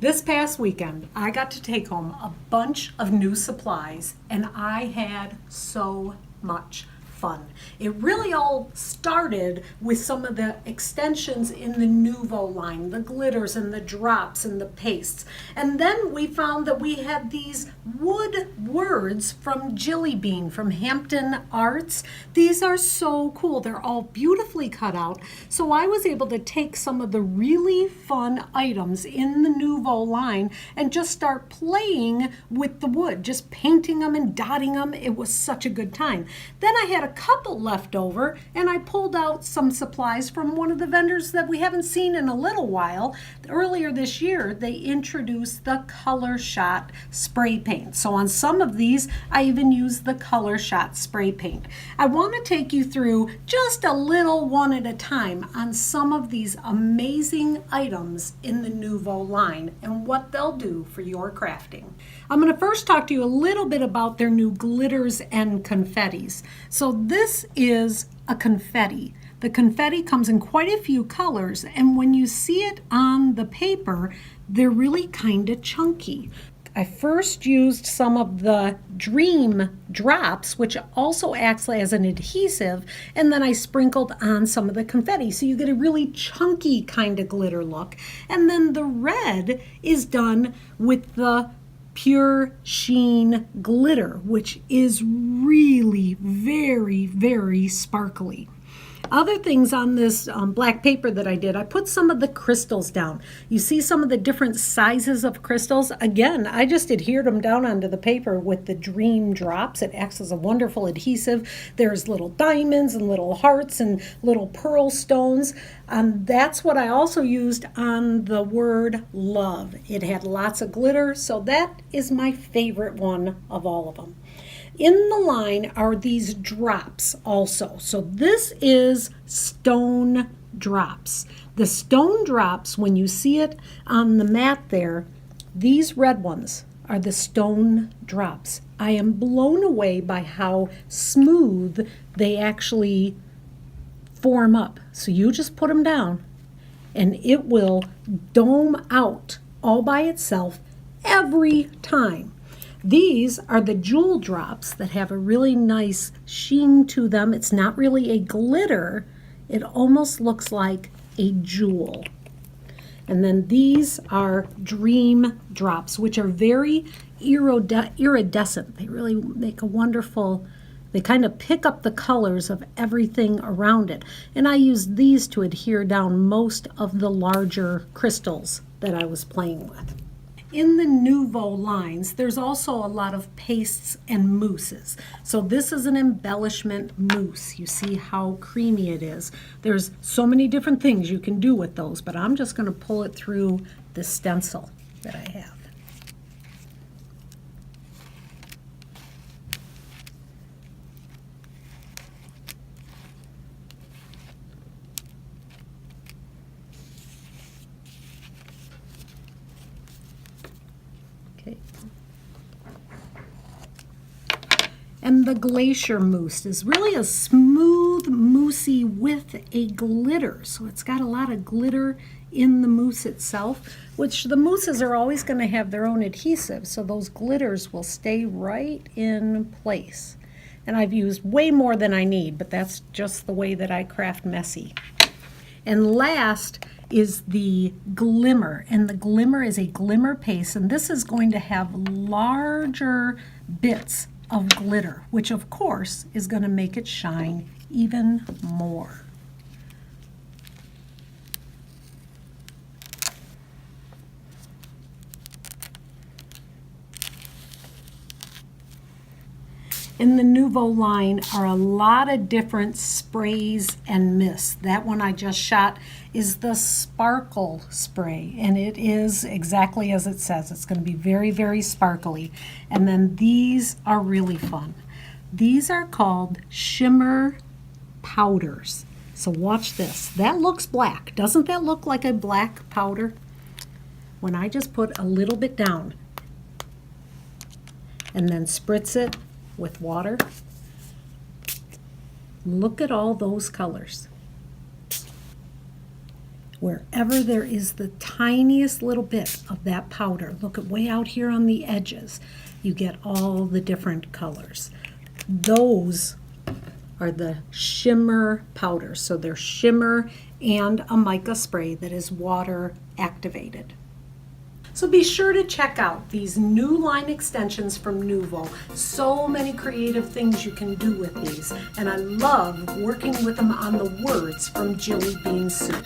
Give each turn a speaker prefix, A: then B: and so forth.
A: This past weekend, I got to take home a bunch of new supplies, and I had so much fun. It really all started with some of the extensions in the Nuvo line, the glitters and the drops and the pastes. And then we found that we had these wood words from Jilly Bean from Hampton Arts. These are so cool. They're all beautifully cut out. So I was able to take some of the really fun items in the Nuvo line and just start playing with the wood, just painting them and dotting them. It was such a good time. Then I had a couple left over, and I pulled out some supplies from one of the vendors that we haven't seen in a little while. Earlier this year, they introduced the Color Shot spray paint. So on some of these, I even used the Color Shot spray paint. I want to take you through just a little one at a time on some of these amazing items in the Nuvo line and what they'll do for your crafting. I'm going to first talk to you a little bit about their new glitters and confettis. So this is a confetti. The confetti comes in quite a few colors, and when you see it on the paper, they're really kind of chunky. I first used some of the Dream drops, which also acts as an adhesive, and then I sprinkled on some of the confetti, so you get a really chunky kind of glitter look. And then the red is done with the Pure Sheen glitter, which is really very, very sparkly. Other things on this black paper that I did, I put some of the crystals down. You see some of the different sizes of crystals. Again, I just adhered them down onto the paper with the Dream drops. It acts as a wonderful adhesive. There's little diamonds and little hearts and little pearl stones. That's what I also used on the word love. It had lots of glitter, so that is my favorite one of all of them. In the line are these drops also. So this is stone drops. The stone drops, when you see it on the mat there, these red ones are the stone drops. I am blown away by how smooth they actually form up. So you just put them down and it will dome out all by itself every time. These are the jewel drops that have a really nice sheen to them. It's not really a glitter. It almost looks like a jewel. And then these are Dream drops, which are very iridescent. They really make a wonderful, they kind of pick up the colors of everything around it. And I used these to adhere down most of the larger crystals that I was playing with. In the Nuvo lines, there's also a lot of pastes and mousses. So this is an embellishment mousse. You see how creamy it is. There's so many different things you can do with those, but I'm just going to pull it through the stencil that I have. And the Glacier Mousse is really a smooth moussey with a glitter. So it's got a lot of glitter in the mousse itself, which the mousses are always going to have their own adhesive, so those glitters will stay right in place. And I've used way more than I need, but that's just the way that I craft messy. And last is the Glimmer, and the Glimmer is a glimmer paste, and this is going to have larger bits of glitter, which of course is going to make it shine even more. In the Nuvo line are a lot of different sprays and mists. That one I just shot is the Sparkle spray, and it is exactly as it says. It's going to be very, very sparkly. And then these are really fun. These are called shimmer powders. So watch this. That looks black. Doesn't that look like a black powder? When I just put a little bit down and then spritz it with water, look at all those colors. wherever there is the tiniest little bit of that powder. Look at way out here on the edges. You get all the different colors. Those are the shimmer powders. So they're shimmer and a mica spray that is water activated. So be sure to check out these new line extensions from Nuvo. So many creative things you can do with these, and I love working with them on the words from Jelly Bean Soup.